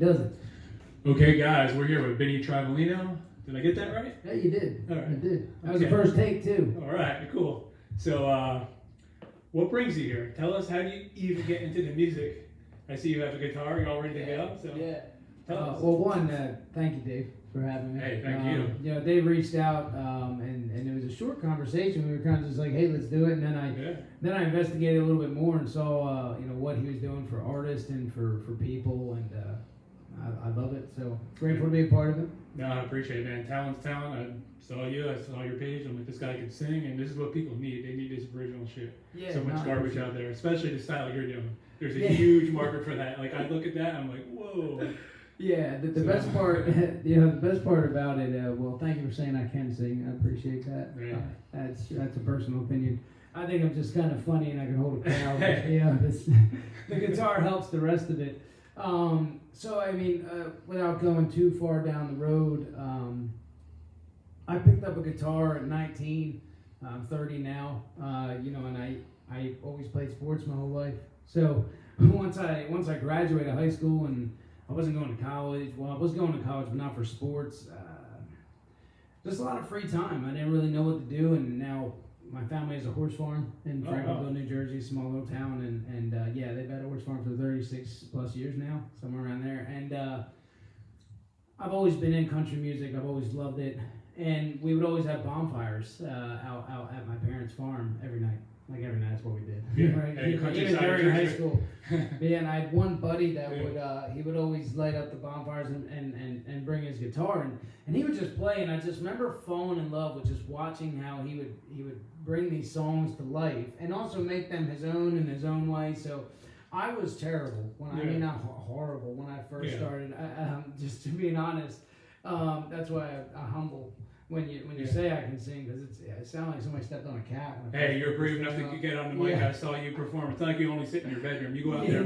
Doesn't. Okay, guys, we're here with Vinnie Travalino. Did I get that right? Yeah, you did. All right. You did. That was the first take, too. All right, cool. So, what brings you here? Tell us, how do you even get into the music? I see you have a guitar. You're all ready to go. So Yeah. Tell us. Well, one, thank you, Dave, for having me. Hey, thank you. You know, Dave reached out, and it was a short conversation. We were kind of just like, hey, let's do it. And then I investigated a little bit more and saw, what he was doing for artists and for people, and I love it. So grateful to be a part of it. No, I appreciate it, man. Talent's talent. I saw your page. I'm like, this guy can sing, and this is what people need. They need this original shit. Yeah, so much garbage out there, especially the style you're doing. There's a Yeah. huge market for that. Like, I look at that, I'm like, whoa. Yeah, the best part, the best part about it. Well, thank you for saying I can sing. I appreciate that. Yeah. That's a personal opinion. I think I'm just kind of funny and I can hold a crowd. The guitar helps the rest of it. So I mean, without going too far down the road, I picked up a guitar at 19. I'm 30 now. And I always played sports my whole life. So once I graduated high school and I wasn't going to college. Well, I was going to college, but not for sports. Just a lot of free time. I didn't really know what to do, and now my family has a horse farm in Franklin, New Jersey, a small little town, and they've had a horse farm for 36 plus years now, somewhere around there. And I've always been in country music. I've always loved it, and we would always have bonfires out at my parents' farm every night. Like every night, that's what we did. Yeah. Right? Hey, Even during high school. Yeah, and I had one buddy that would always light up the bonfires and bring his guitar and he would just play, and I just remember falling in love with just watching how he would bring these songs to life and also make them his own in his own way. So I was terrible I mean, not horrible when I first started. Just to be honest, that's why I humble. When you say I can sing, because it sounds like somebody stepped on a cat. Hey, you're brave enough to get on the mic. I saw you perform. It's not like you only sit in your bedroom. You go out there.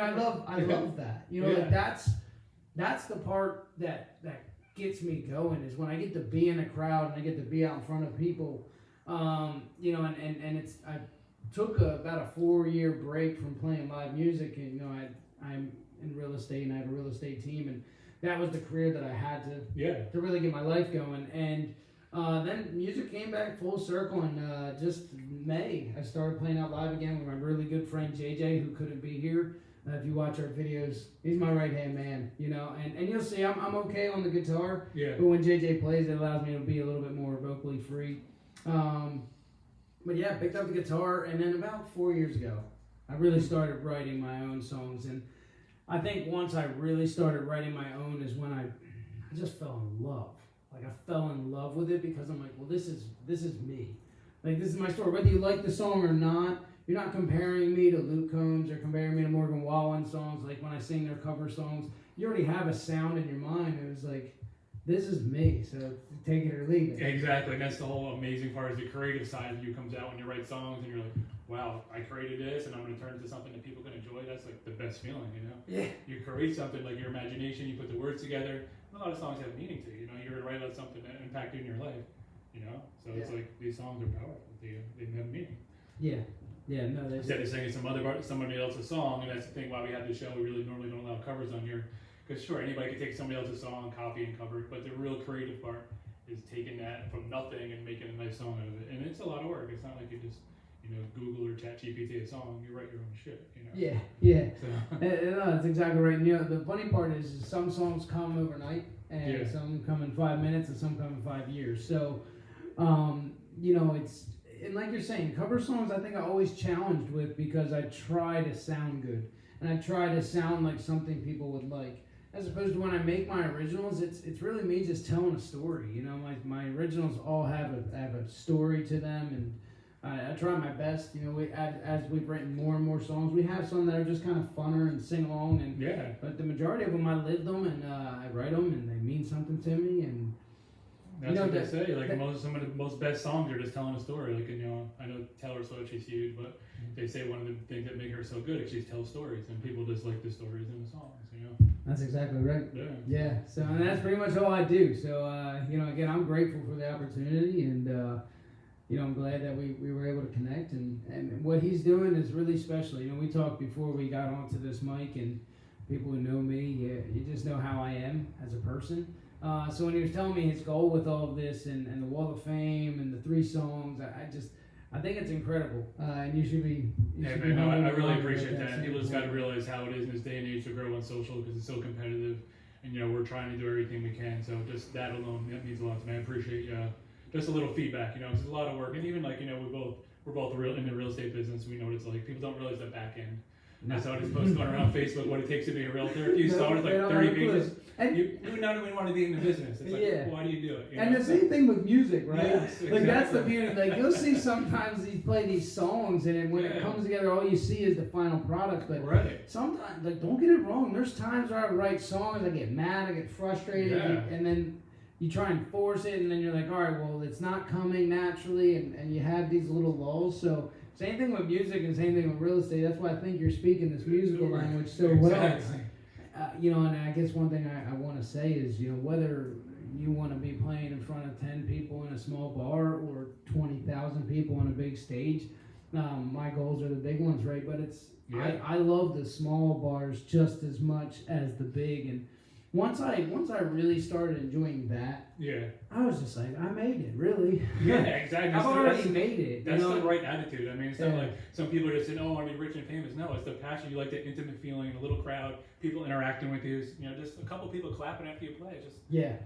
I love that. Like that's the part that gets me going, is when I get to be in a crowd and I get to be out in front of people. And it's I took about a 4-year break from playing live music, and I'm in real estate and I have a real estate team, and that was the career that I had to really get my life going. And then music came back full circle, and just May, I started playing out live again with my really good friend JJ, who couldn't be here. If you watch our videos, he's my right-hand man, and you'll see I'm okay on the guitar, but when JJ plays, it allows me to be a little bit more vocally free. Picked up the guitar, and then about 4 years ago, I really started writing my own songs. And I think once I really started writing my own is when I just fell in love. Like, I fell in love with it, because I'm like, well, this is me. Like, this is my story. Whether you like the song or not, you're not comparing me to Luke Combs or comparing me to Morgan Wallen songs. Like, when I sing their cover songs, you already have a sound in your mind. It was like, this is me, so take it or leave it. Exactly, and that's the whole amazing part, is the creative side of you comes out when you write songs, and you're like, wow, I created this, and I'm going to turn it into something that people can enjoy. That's like the best feeling, Yeah. You create something, like your imagination, you put the words together. A lot of songs have meaning to you, you're going to write out something that impacted in your life, So it's like, these songs are powerful to you. They have meaning. Instead of singing somebody else's song, and that's the thing why we have this show, we really normally don't allow covers on here. Because sure, anybody can take somebody else's song, copy and cover it, but the real creative part is taking that from nothing and making a nice song out of it. And it's a lot of work. It's not like you just, Google or chat GPT a song. You write your own shit, Yeah. So. No, that's exactly right. And, the funny part is some songs come overnight, and some come in 5 minutes, and some come in 5 years. So, it's, and like you're saying, cover songs, I think I always challenged with, because I try to sound good, and I try to sound like something people would like. As opposed to when I make my originals, it's really me just telling a story. My originals all have a story to them, and I try my best. As we've written more and more songs, we have some that are just kind of funner and sing along, but the majority of them I live them, and I write them, and they mean something to me. And that's what they say. Like, some of the most best songs are just telling a story. Like, I know Taylor Swift, she's huge, but they say one of the things that make her so good is she tells stories, and people just like the stories in the songs. That's exactly right. Yeah. So, and that's pretty much all I do. So, again, I'm grateful for the opportunity, and I'm glad that we were able to connect. And what he's doing is really special. We talked before we got onto this mic, and people who know me, you just know how I am as a person. So when he was telling me his goal with all of this and the Wall of Fame and the 3 songs, I think it's incredible. And you should be. I really appreciate that. People just got to realize how it is in this day and age to grow on social because it's so competitive. And, we're trying to do everything we can. So just that alone, that means a lot to me. I appreciate just a little feedback, because it's a lot of work. And even like, we're both in the real estate business. We know what it's like. People don't realize the back end. I saw this post going around Facebook, what it takes to be a realtor. If you saw it, like 30 pages, you would not even want to be in the business. It's like, why do you do it? And the same thing with music, right? Yes, exactly. Like that's the beauty. Like you'll see sometimes he play these songs, and when it comes together, all you see is the final product. But sometimes, like, don't get it wrong. There's times where I write songs, I get mad, I get frustrated, and then you try and force it, and then you're like, all right, well, it's not coming naturally, and you have these little lulls. So same thing with music and same thing with real estate. That's why I think you're speaking this musical language so well. And I guess one thing I want to say is, whether you want to be playing in front of 10 people in a small bar or 20,000 people on a big stage, my goals are the big ones, right? But I love the small bars just as much as the big. And once I really started enjoying that, I was just like, I made it, really. Yeah, exactly. I've already made it. That's the right attitude. I mean, it's not like some people are just saying, oh, I want to be rich and famous. No, it's the passion. You like the intimate feeling, a little crowd, people interacting with you. Just a couple people clapping after you play.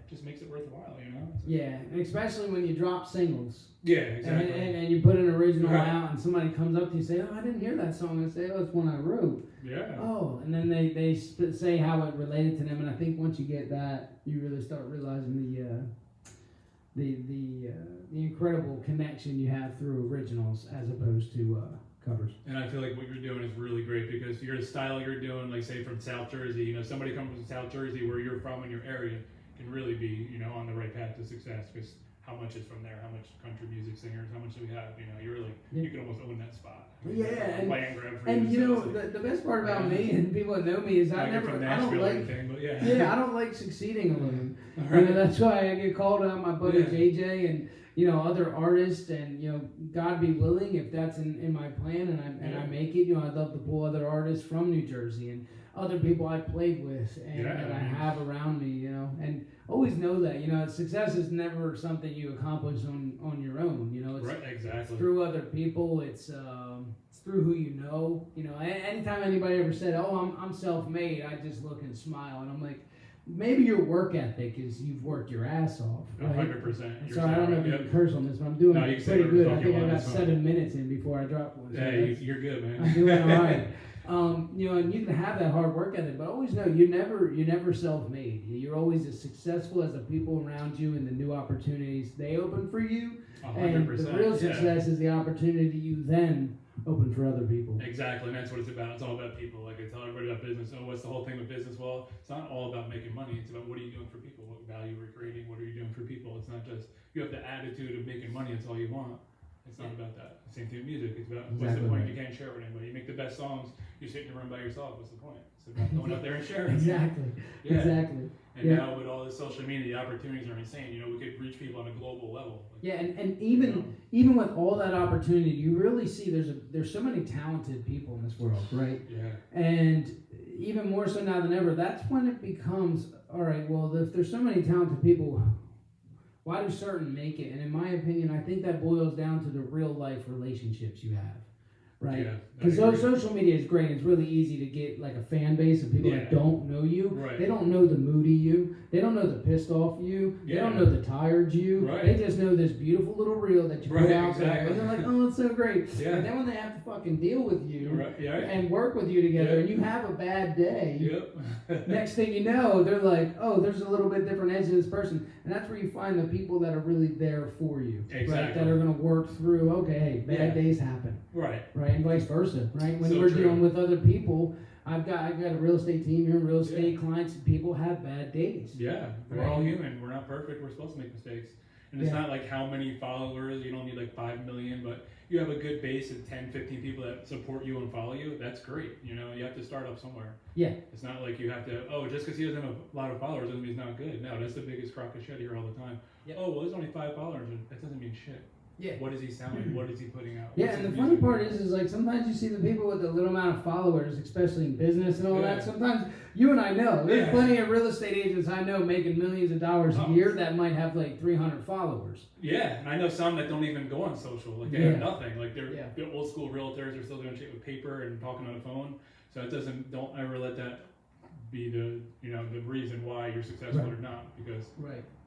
Just makes it worthwhile, Yeah, and especially when you drop singles. Yeah, exactly. And you put an original out, and somebody comes up to you and say, oh, I didn't hear that song. I say, oh, it's one I wrote. Yeah. Oh, and then they say how it related to them, and I think once you get that, you really start realizing the incredible connection you have through originals as opposed to covers. And I feel like what you're doing is really great because your style you're doing, like say from South Jersey, somebody comes from South Jersey where you're from in your area can really be, on the right path to success because how much is from there, how much country music singers, how much do we have, you're really, you can almost own that spot. The best part about me and people that know me is I don't like succeeding alone. Right. That's why I get called out, my buddy JJ and other artists, and God be willing, if that's in my plan and I make it, I'd love to pull other artists from New Jersey and other people I played with and that I have around me, and always know that, success is never something you accomplish on your own, it's through other people, it's through who you know, anytime anybody ever said, oh, I'm self-made, I just look and smile, and I'm like, maybe your work ethic is you've worked your ass off. Right? 100%. So I don't know if you can curse on this, but I'm doing pretty good. I think I got 7 minutes in before I drop one. So you're good, man. I'm doing all right. And you can have that hard work ethic, but always know you're never self-made. You're always as successful as the people around you and the new opportunities they open for you. 100%. And the real success is the opportunity you then open for other people. Exactly, and that's what it's about. It's all about people. Like I tell everybody about business. Oh, what's the whole thing with business? Well, it's not all about making money. It's about what are you doing for people? What value we're creating? What are you doing for people? It's not just you have the attitude of making money. It's all you want. It's not about that. Same thing with music. It's about what's the point? You can't share it with anybody. You make the best songs. You sit in your room by yourself. What's the point? It's about going out there and sharing. Exactly. And now with all this social media, the opportunities are insane. We could reach people on a global level. And even with all that opportunity, you really see there's so many talented people in this world, right? Yeah. And even more so now than ever, that's when it becomes, all right, well, if there's so many talented people, why do certain make it? And in my opinion, I think that boils down to the real life relationships you have. Right? Because social media is great. It's really easy to get like a fan base of people that don't know you. Right. They don't know the moody you. They don't know the pissed off you. They don't know the tired you. Right. They just know this beautiful little reel that you put out there. And they're like, oh, it's so great. Yeah. And then when they have to fucking deal with you and work with you together and you have a bad day, next thing you know, they're like, oh, there's a little bit different edge to this person. And that's where you find the people that are really there for you. Exactly. Right? That are going to work through, okay, hey, bad days happen. Right. And vice versa, right? When we're dealing with other people, I've got a real estate team here, real estate clients. People have bad days. Yeah, we're all human. We're not perfect. We're supposed to make mistakes. And it's not like how many followers. You don't need like 5 million, but you have a good base of 10, 15 people that support you and follow you. That's great. You have to start up somewhere. Yeah. It's not like you have to, just because he doesn't have a lot of followers doesn't mean he's not good. No, that's the biggest crock of shit here all the time. Yep. Oh, well, there's only 5 followers. That doesn't mean shit. Yeah. What is he selling? What is he putting out? Yeah, and the funny part is like sometimes you see the people with a little amount of followers, especially in business and all that. Sometimes You and I know. There's plenty of real estate agents I know making millions of dollars a year that might have like 300 followers. Yeah, and I know some that don't even go on social. Like, they have nothing. Like, they're old school realtors. They're still doing shit with paper and talking on the phone. So don't ever let that be the reason why you're successful or not, because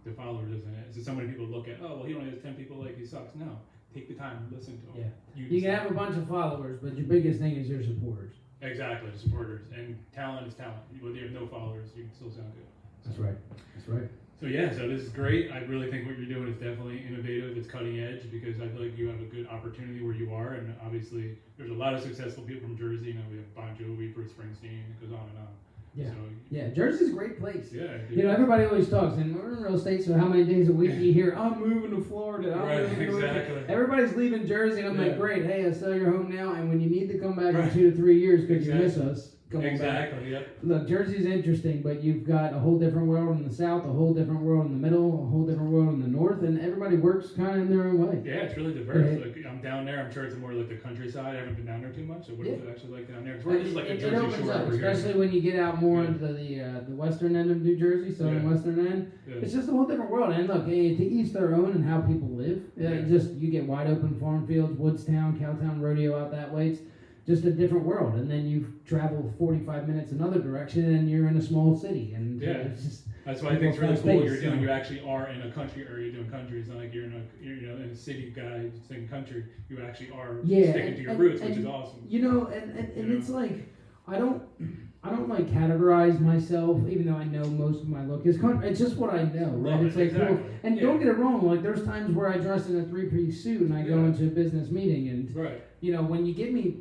the followers isn't it. So many people look at, oh, well, he only has 10 people, like, he sucks. No, take the time and listen to him. You can have a bunch of followers, but your biggest thing is your supporters. Exactly, supporters. And talent is talent. Whether you have no followers, you can still sound good. That's right. So so this is great. I really think what you're doing is definitely innovative. It's cutting edge, because I feel like you have a good opportunity where you are, and obviously there's a lot of successful people from Jersey. We have Bon Jovi, Bruce Springsteen. It goes on and on. Jersey's a great place. Yeah, everybody always talks, and we're in real estate, so how many days a week do you hear, I'm moving to Florida? Exactly. Everybody's leaving Jersey, and I'm like, great, hey, I sell your home now, and when you need to come back in 2 to 3 years because you miss us, come on back. Look, Jersey's interesting, but you've got a whole different world in the south, a whole different world in the middle, a whole different world in the north, and everybody works kind of in their own way. Yeah, it's really diverse. Like, I'm down there, I'm sure it's more like the countryside. I haven't been down there too much, so what is it actually like down there? Because we're just like a Jersey Shore over here. Especially when you get out more into the western end of New Jersey, southern western end. It's just a whole different world. And look, to each their own and how people live. You get wide open farm fields, Woodstown, Cowtown, Rodeo out that way. It's just a different world. And then you travel 45 minutes another direction, and you're in a small city. And it's just, that's why I think it's really cool what you're doing. You actually are in a country area doing country. It's not like you're in a city guy saying country. You actually are sticking to your roots, which is awesome. And it's like, I don't like categorize myself, even though I know most of my look is country. It's just what I know, right? It's like, cool. And don't get it wrong. Like, there's times where I dress in a 3-piece suit and I go into a business meeting, and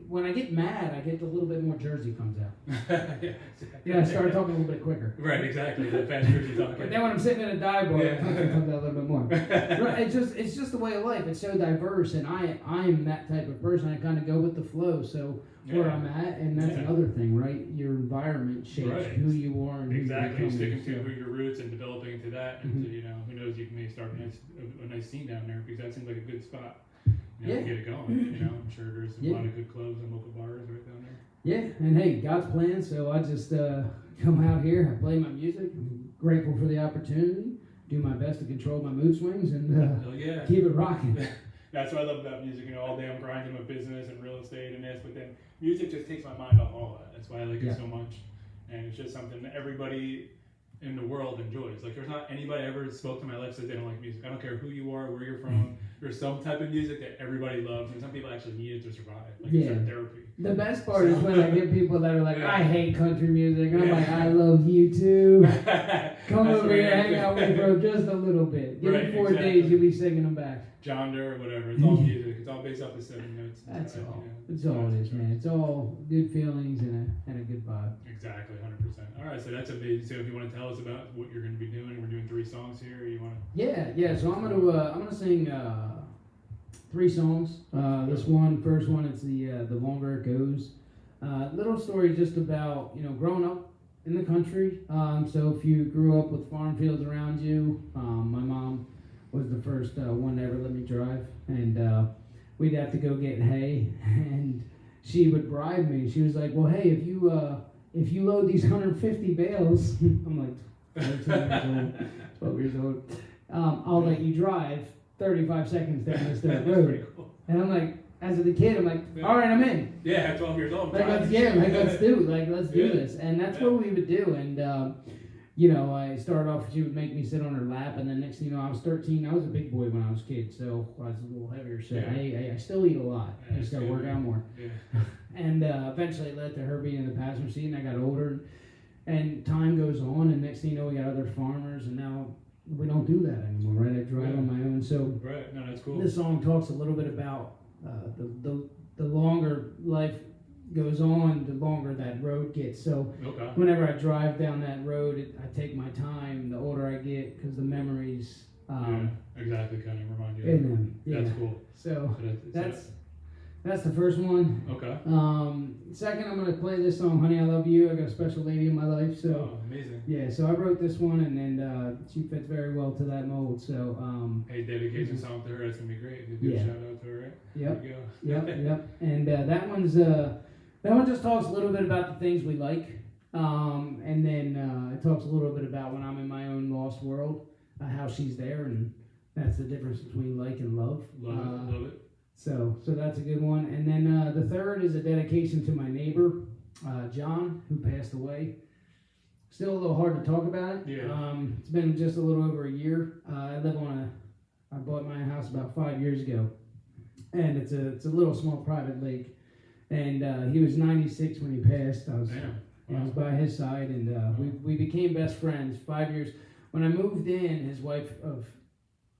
when I get mad, I get a little bit more Jersey comes out. I start talking a little bit quicker. Right, exactly. The fast Jersey talking. But then when I'm sitting in a dive bar, it comes out a little bit more. Right, it's just the way of life. It's so diverse, and I'm that type of person. I kind of go with the flow. So where I'm at, and that's another thing, right? Your environment shapes who you are and who you become. Sticking to who your roots and developing to that, and who knows, you may start a nice scene down there, because that seems like a good spot. To get it going. I'm sure there's a lot of good clubs and local bars right down there. Yeah, and hey, God's plan. So I just come out here, I play my music. I'm grateful for the opportunity. Do my best to control my mood swings and keep it rocking. That's what I love about music. All day I'm grinding with business and real estate and this, but then music just takes my mind off all that. That's why I like it so much. And it's just something that everybody in the world enjoys. Like, there's not anybody I ever spoke to in my life says they don't like music. I don't care who you are, where you're from. There's some type of music that everybody loves, and some people actually need it to survive. Like, it's like therapy. The best part is when I get people that are like, I hate country music. And I'm like, I love you too. Come over here, hang out with me for just a little bit. Give me 4 days, you'll be singing them back. John Doe or whatever. It's all music. It's all based off the 7 notes. That's all. It's all it is, man. It's all good feelings and a good vibe. Exactly, 100%. All right, so that's amazing. So if you want to tell us about what you're going to be doing, we're doing 3 songs here. You want to? Yeah. So I'm gonna sing 3 songs. This first one, it's the longer it goes. Little story just about growing up in the country. So if you grew up with farm fields around you, my mom was the first one to ever let me drive, and we'd have to go get hay, and she would bribe me. She was like, well, hey, if you load these 150 bales, I'm like 13 years old, 12 years old, I'll let you drive 35 seconds down this dirt road. Cool. And I'm like, as a kid, I'm like, all right, I'm in. Yeah, at 12 years old. Let's do this. And that's what we would do. And I started off, she would make me sit on her lap, and then next thing you know, I was 13. I was a big boy when I was a kid, so I was a little heavier. So I still eat a lot. I just got to work out more. Yeah. And eventually it led to her being in the passenger seat, and I got older. And time goes on, and next thing you know, we got other farmers, and now we don't do that anymore, right? I drive on my own. So no, that's cool. This song talks a little bit about the longer life goes on, the longer that road gets. So whenever I drive down that road, I take my time. The older I get, because the memories exactly kind of remind you in them. Yeah. That's cool. So that's the first one. Okay. Second, I'm gonna play this song, "Honey, I Love You." I got a special lady in my life, so amazing. Yeah, so I wrote this one, and then she fits very well to that mold. So hey, dedication song to her. That's gonna be great. You do a shout out to her, right? Yep. There you go. Yep. And that one just talks a little bit about the things we like And then it talks a little bit about when I'm in my own lost world, how she's there, and that's the difference between like and love. Love it. So that's a good one. And then the third is a dedication to my neighbor, John, who passed away. Still a little hard to talk about it. Yeah. It's been just a little over a year. I bought my house about 5 years ago, and it's a little small private lake. And he was 96 when he passed. I was by his side, and we became best friends. 5 years. When I moved in, his wife of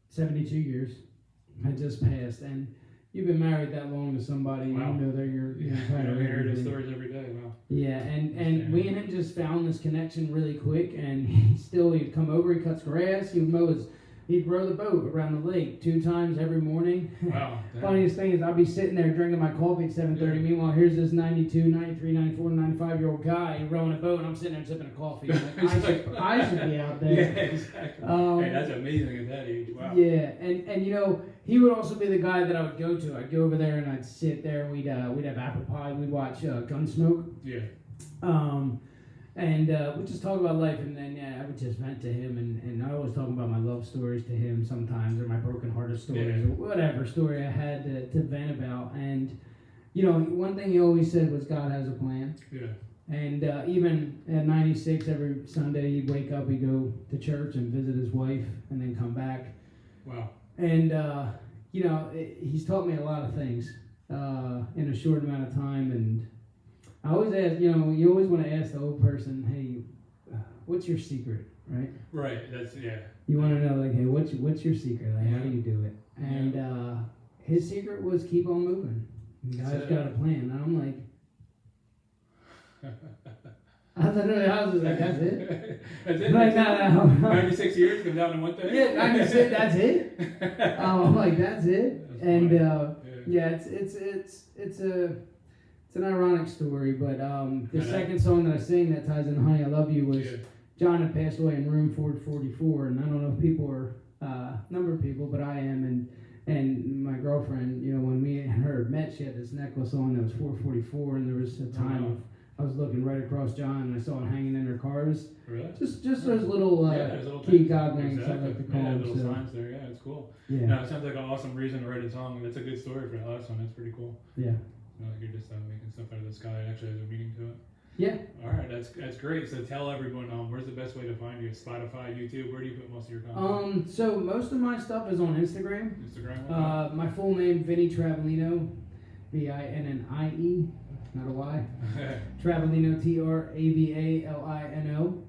72 years had just passed, and you've been married that long to somebody, wow. You know they're your entire I hear those stories every day. Wow. Yeah, and we and him just found this connection really quick, and he'd come over, he cuts grass, he'd row the boat around the lake 2 times every morning. Wow. Funniest thing is I'd be sitting there drinking my coffee at 7:30. Yeah. Meanwhile, here's this 92, 93, 94, 95-year-old guy rowing a boat, and I'm sitting there sipping a coffee. Like, I should be out there. Yeah, exactly. Hey, that's amazing at that age. Wow. Yeah, and he would also be the guy that I would go to. I'd go over there and I'd sit there, and we'd have apple pie. We'd watch Gunsmoke. Yeah. And we'd just talk about life, and then I would just vent to him, and I always talk about my love stories to him sometimes, or my broken-hearted stories, or whatever story I had to vent about. And one thing he always said was God has a plan. Yeah. And even at 96, every Sunday he'd wake up, he'd go to church and visit his wife, and then come back. Wow. And he's taught me a lot of things in a short amount of time, and I always ask, you always want to ask the old person, hey, what's your secret, right? Right, that's, yeah. You want to know, like, hey, what's your secret? Like, how do you do it? And his secret was keep on moving. God's got a plan. And I'm like, I was like, that's it? That's it? Like, no. 96 years, come down in one thing? Yeah, 96, that's it? I'm like, that's it? That's and, yeah, it's an ironic story, but the second song that I sing that ties in Honey, I Love You was John had passed away in room 444, and I don't know if people are, number of people, but I am, and my girlfriend, when me and her met, she had this necklace on that was 444, and there was a time I was looking right across John, and I saw it hanging in her cars. Really? Just those little key God links, I like to call them. Little signs there, yeah, it's cool. Yeah. No, it sounds like an awesome reason to write a song. That's a good story for that last one. That's pretty cool. Yeah. Like you're just making stuff out of the sky. It actually has a meaning to it. Yeah. All right, that's great. So tell everyone, where's the best way to find you? Spotify, YouTube. Where do you put most of your content? So most of my stuff is on Instagram. Instagram. My full name, Vinnie Travalino, Vinnie, not a Y. Travalino, Travalino.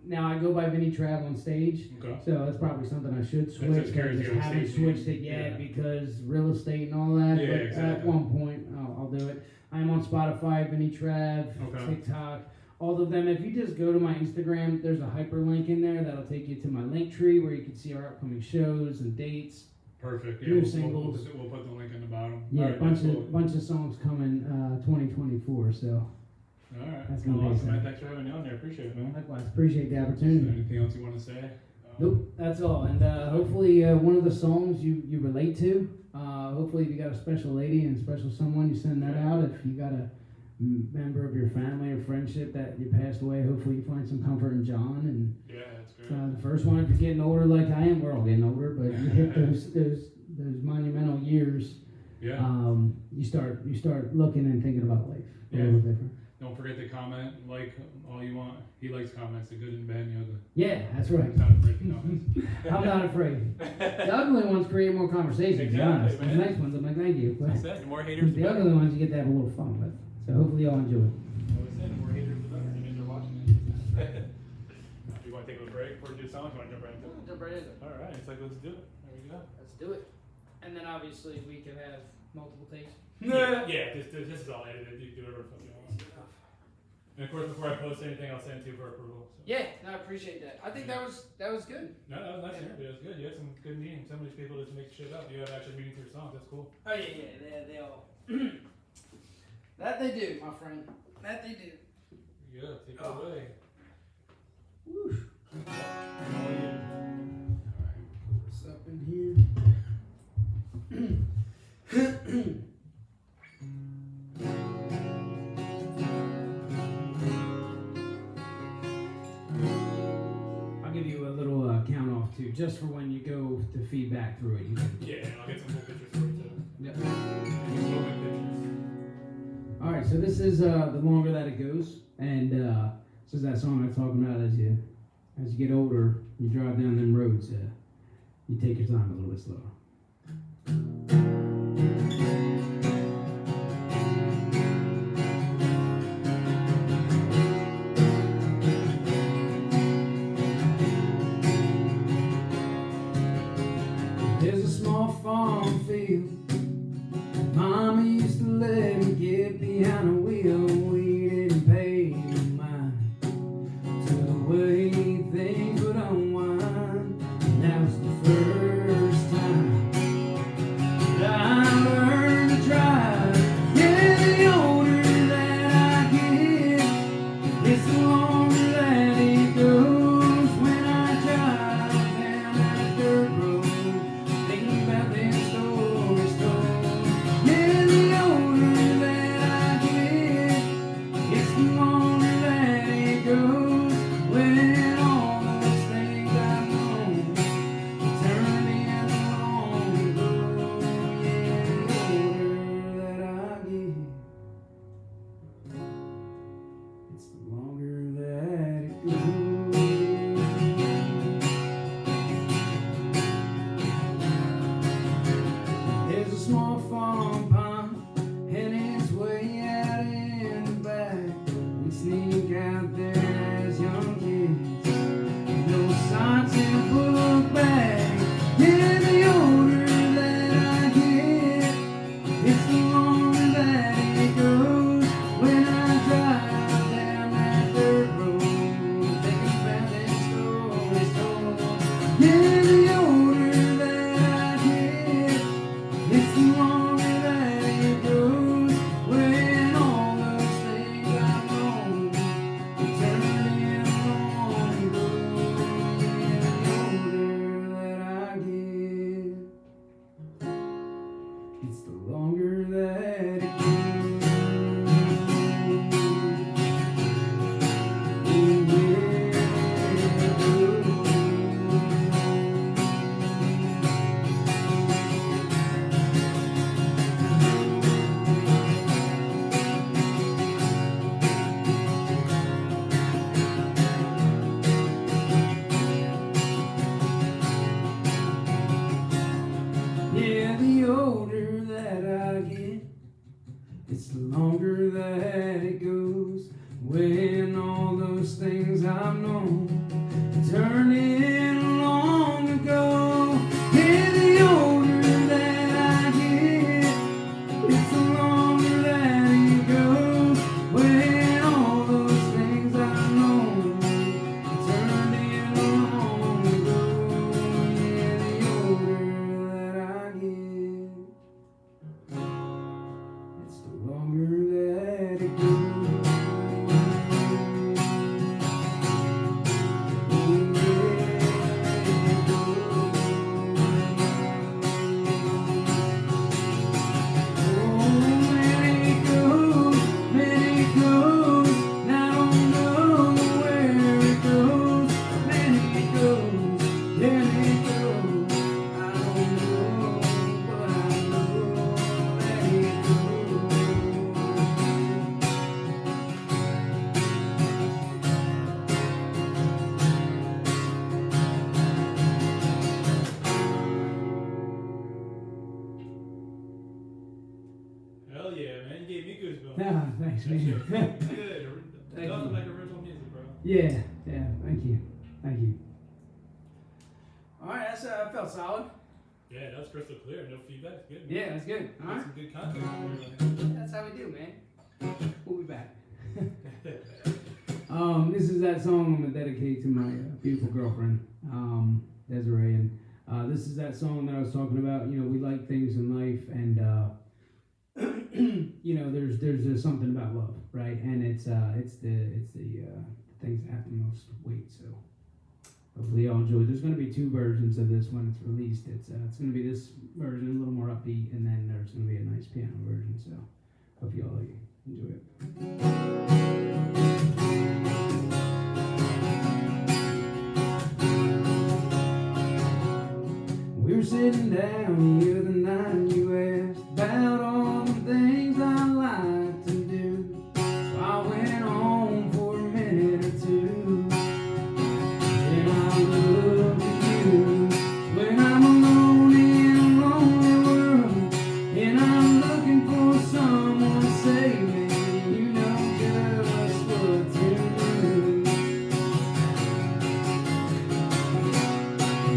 Now I go by Vinnie Trav on stage, so that's probably something I should switch. I just haven't switched it yet because real estate and all that. Yeah, but exactly. At one point, I'll do it. I'm on Spotify, Vinnie Trav, TikTok, all of them. If you just go to my Instagram, there's a hyperlink in there that'll take you to my link tree where you can see our upcoming shows and dates. Perfect. New singles. We'll put the link in the bottom. Yeah, bunch of songs coming 2024. So. All right. That's gonna be awesome, man. Thanks for having me on there. Appreciate it, man. Likewise. Appreciate the opportunity. Anything else you want to say? Nope. That's all. And hopefully one of the songs you relate to. Hopefully if you got a special lady and special someone, you send that out. If you got a member of your family or friendship that you passed away, hopefully you find some comfort in John. And yeah, that's great. The first one, if you're getting older like I am, we're all getting older, but you hit those monumental years. Yeah. You start looking and thinking about life a little different. Don't forget to comment, like all you want. He likes comments, the good and bad, Yeah, that's right. Not afraid to comment. I'm not afraid. The ugly ones create more conversation, to be honest. The nice ones, I'm like, thank you. But the more haters, the ugly ones you get to have a little fun with. So hopefully y'all enjoy it. The more haters, the better. I mean, they're watching it. You want to take a break before we do songs? You want to jump right into it? Jump right into it. All right, it's like, let's do it. There we go. Let's do it. And then obviously we can have multiple takes. Yeah, this is all edited. You do whatever you want. And of course, before I post anything, I'll send it to you for approval. So. Yeah, no, I appreciate that. I think that was good. No, that was nice interview. It was good. You had some good meetings. Some of these people just make shit up. You have actually meetings to your songs. That's cool. Oh yeah, they all. That they do, my friend. That they do. Yeah, take it away. Woo. All you. Alright, put this up in here. count off too, just for when you go to feedback through it. You can, Yeah, I'll get some cool pictures for it too. Yep. Pictures. All right, so this is the longer that it goes, and this is that song I'm talking about. As you get older, you drive down them roads, you take your time a little bit slower. There's a small farm field. Mama used to let me get behind the wheel. We didn't pay no mind to the way things would unwind. And that was the first time that I learned to drive. Yeah, the older that I get, it's the longer that it goes. When I drive down that dirt road, thinking about them stories told. Yeah, the older that I get, it's the longer that it goes. When all those things I've known turn into long ago. Yeah, the older that I get, it's the longer that it goes. There's a small farm pond, and it's way out in the back. We sneak out there as young kids, no signs in a book bag. Yeah, the older that I get, it's the longer that it goes. When I drive down that dirt road, thinking about them stories told. Yeah, the older that I get, it's the longer that it goes. When all those things I've known turn into long ago. Yeah, the older that I get, it's the longer that it goes. Oh, yeah, the older that I get, it's the longer that it goes. When all those things I've known turn in long ago. Yeah, the older that I get, it's the longer that it goes. When all those things I've known turn in long ago. Yeah, the older that I get, it's the longer that it goes. Hell yeah, man! You gave me goosebumps. Ah, thanks, That man. shit was good. Thank Nothing you. like original music, bro. Yeah, thank you. All right, that's felt solid. Yeah, that was crystal clear. No feedback. Good. Man. Yeah, that's good. All right, Some good content. that's how we do, man. We'll be back. This is that song I'm gonna dedicate to my beautiful girlfriend, Desiree, and this is that song that I was talking about. You know, we like things in life, and you know, there's just something about love, right? And it's the things that have the most weight. So hopefully y'all enjoy. There's going to be two versions of this when it's released. It's going to be this version, a little more upbeat, and then there's going to be a nice piano version. So hope y'all enjoy it. sitting down the other night and you asked about all the things I like to do. So I went on for a minute or two, and I look at you when I'm alone in a lonely world, and I'm looking for someone to save me. You know just what to do.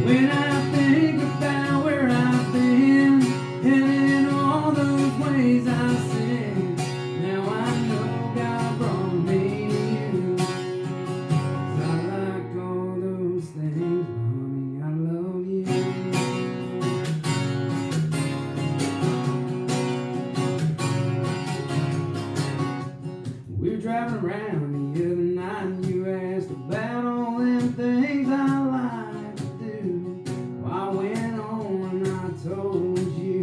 When I think about where I've been and in all those ways I've sinned, now I know God brought me to you. 'Cause I like all those things, honey, I love you. We were driving around the other night and you asked about all them things I like to do. Well, I went on and I told you,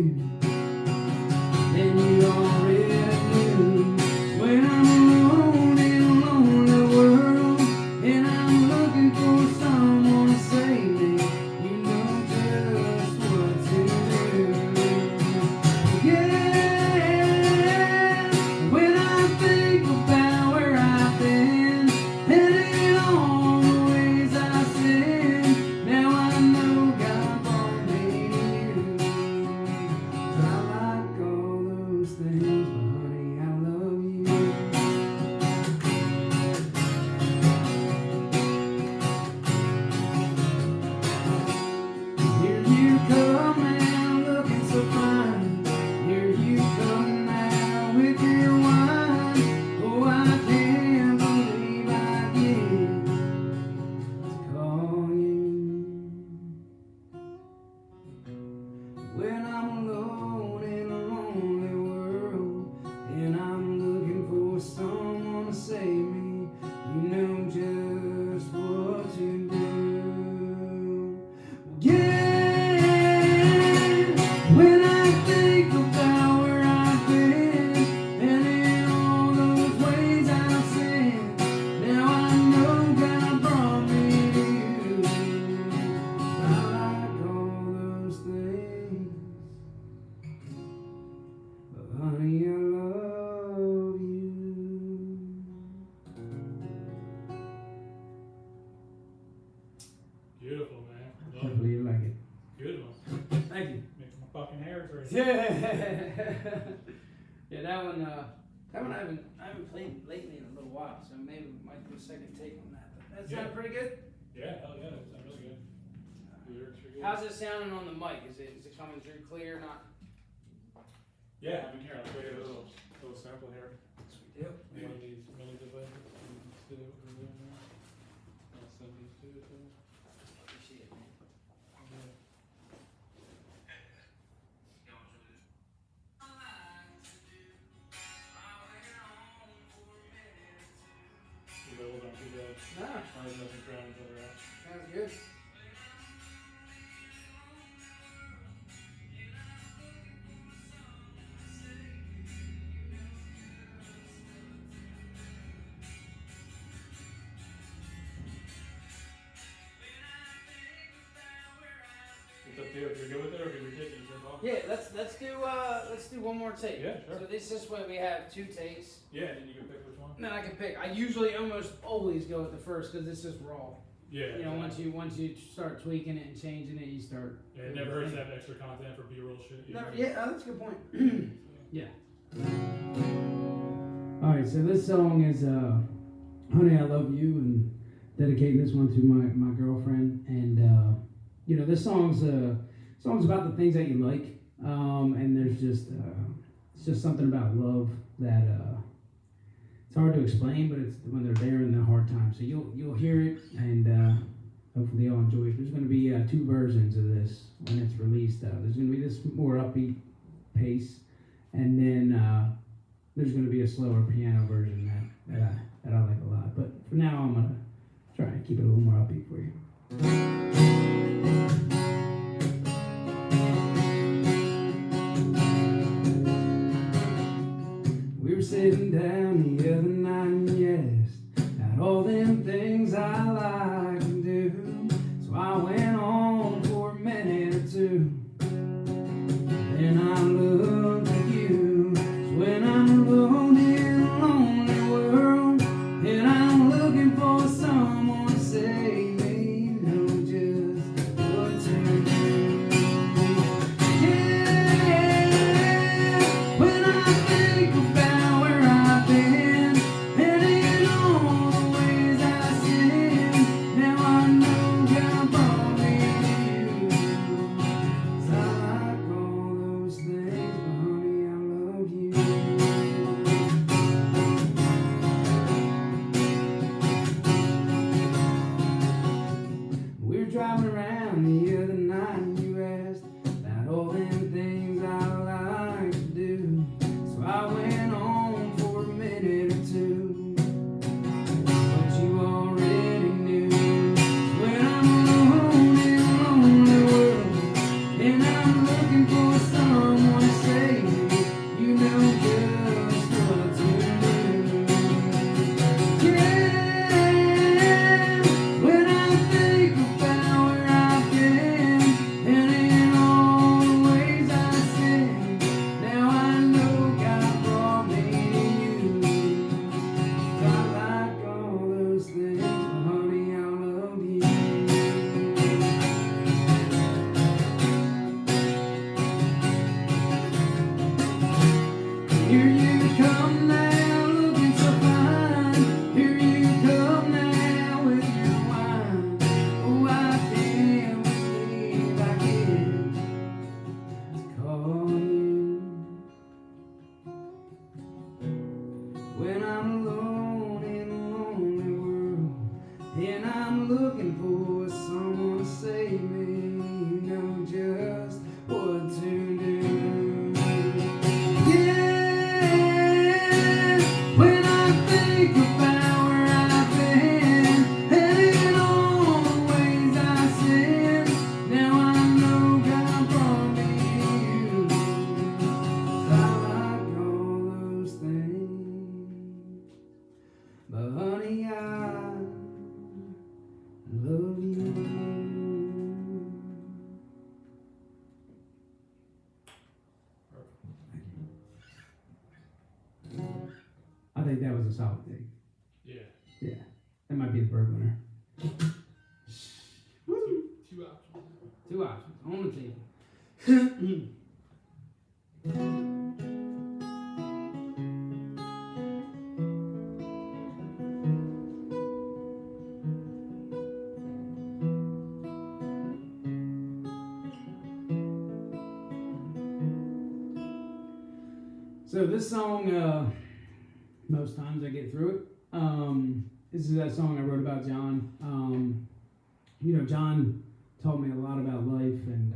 then you already knew. When I'm alone in a lonely world and I'm looking for someone to save me, you know just what to do. Yeah, when I think about where I've been and in all the ways I sin, now I know God brought me to you. 'Cause I like all those things, but honey, I love you. Here you come now, looking so fine. Here you come now with your wine. Oh, I can't believe I get to call you when I'm alone in a lonely world and I'm looking for someone to save me. You know just what to do. Yeah, when I think about where I've been and in all those ways I've sinned, now I know God brought me to you. I like all those things, but honey, I love you. Beautiful, man. Love Hopefully you like it. it. Good one. Thank you. Making my fucking hairs right. Yeah, yeah, that one I haven't played lately in a little while, so maybe we might do a second take on that. But that Yeah. sound pretty good. Yeah, hell yeah, that sounds really good. The lyrics are good. How's it sounding on the mic? Is it coming through clear? Not. Yeah, I mean, here, I'll show you a little sample here. Sweet deal. One of these MIDI devices. Let's do what we're doing now. I'll send these to you. Appreciate it, man. Yeah. You hold on too bad. Nah, There's nothing drowning each other out. sounds good. It's up to you if you're good with it or if you're ridiculous. You're involved. Yeah, let's do one more take. Yeah, sure. So this way we have 2 takes. Yeah, and then you can pick which one. And then I can pick. I usually almost always go with the first because it's just raw. Yeah. You know, exactly. once you start tweaking it and changing it, you start. Yeah, it never hurts to have extra content for B-roll shit. You Never, know? yeah, that's a good point. Yeah. All right, so this song is "Honey, I Love You," and dedicating this one to my girlfriend. And you know, this song's about the things that you like, and there's just it's just something about love that it's hard to explain, but it's when they're there in the hard times. So you'll hear it, and hopefully you'll enjoy it. There's going to be 2 versions of this when it's released. There's going to be this more upbeat pace, and then there's going to be a slower piano version that I like a lot. But for now, I'm going to try and keep it a little more upbeat for you. We were sitting down the other night and yes, about all them things I like to do. So I went on for a minute or two, driving around the other night and you asked about all them things I like to do. So I went on for a minute or two, but you already knew. When I'm alone in a lonely world and I'm looking for someone to save me, you know just what to do. Yeah, when I think about where I've been and in all the ways I sin, now I know God brought me to you. I like all those things, but honey, I love you. Here you come now, looking so fine. Here you come now with your wine. Oh, I can't believe I get to call you. When I'm alone in a lonely world and I'm looking for someone to save me, you know just what to do. Yeah, when I think about where I've been and in all the ways I sin, now I know God brought me to you. 'Cause I like all those things, but honey, I love you. I think that was a solid thing. Yeah. Yeah, that might be the bird winner. Woo. Two options. Two options on the table. So this song, most times I get through it. This is that song I wrote about John. You know, John taught me a lot about life, and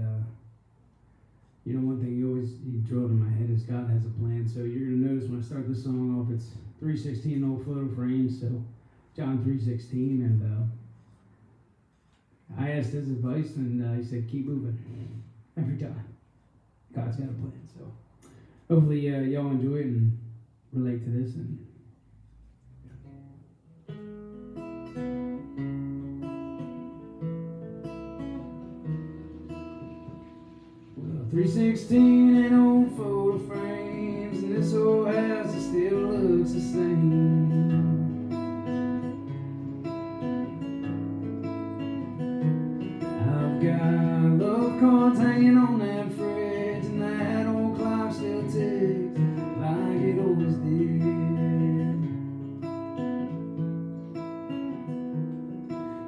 you know, one thing he drilled in my head is God has a plan. So you're gonna notice when I start this song off, it's 3:16 old photo frames. So John 3:16, and I asked his advice, and he said, keep moving every time. God's got a plan. So hopefully y'all enjoy it and relate to this. And 3:16 and old photo frames, and this old house it still looks the same. I've got love cards hanging on that fridge, and that old clock still ticks like it always did.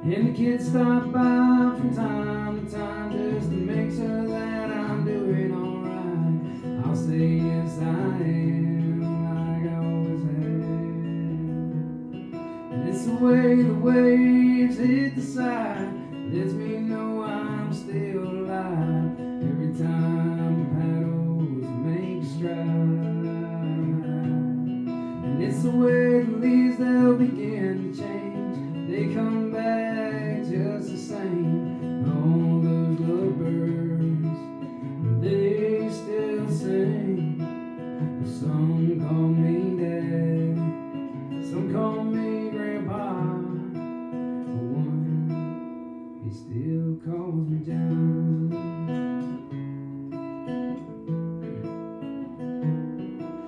And the kids stop by from time to time just to make sure that I'm doing alright. I'll say yes I am, like I always have. And it's the way the waves hit the side, lets me know I'm still alive. Every time the paddles make stride. And it's the way the leaves they'll begin to change. They come back just the same. All those lovebirds, they still sing. Some call me dad, some call me grandpa, but one, he still calls me John.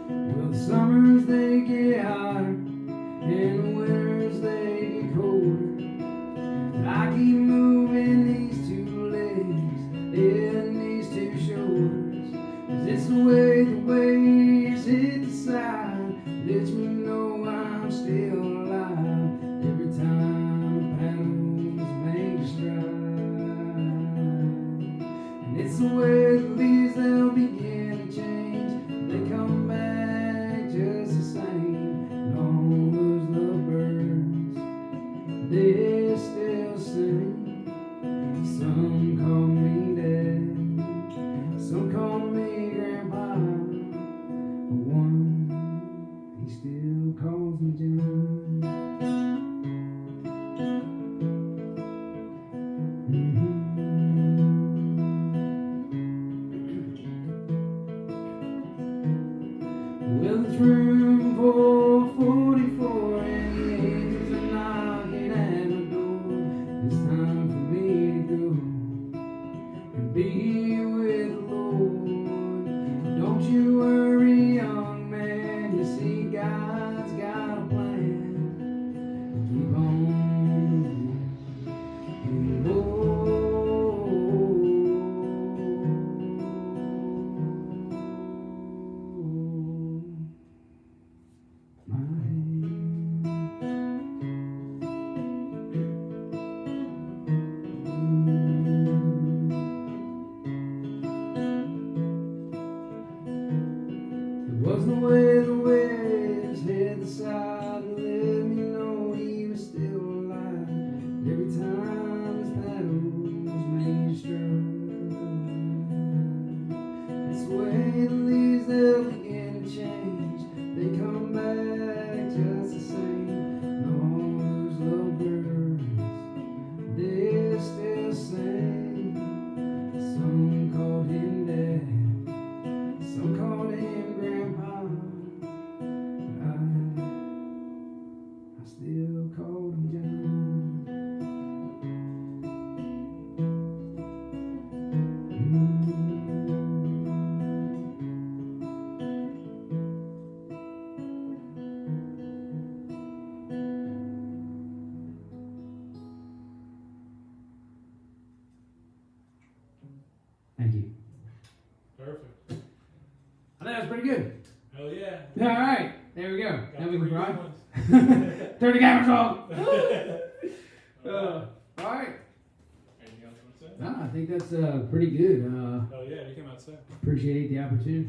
Well, the summers they get hotter, and the winters they get colder. But I keep moving these two legs and these two shoulders, 'cause it's the way the waves hit the side, lets me know I'm still alive. Every time the paddles make a stride. And it's the way the leaves they'll begin to change. They come back just the same. And all those lovebirds, they still sing. Thank you. Perfect. I think that's pretty good. Hell yeah. All right, there we go. Got Now we can 3 ride. good Turn the cameras off. ones. All right. Anything else you want to say? No, I think that's pretty good. Oh yeah, we came out sick. Appreciate the opportunity.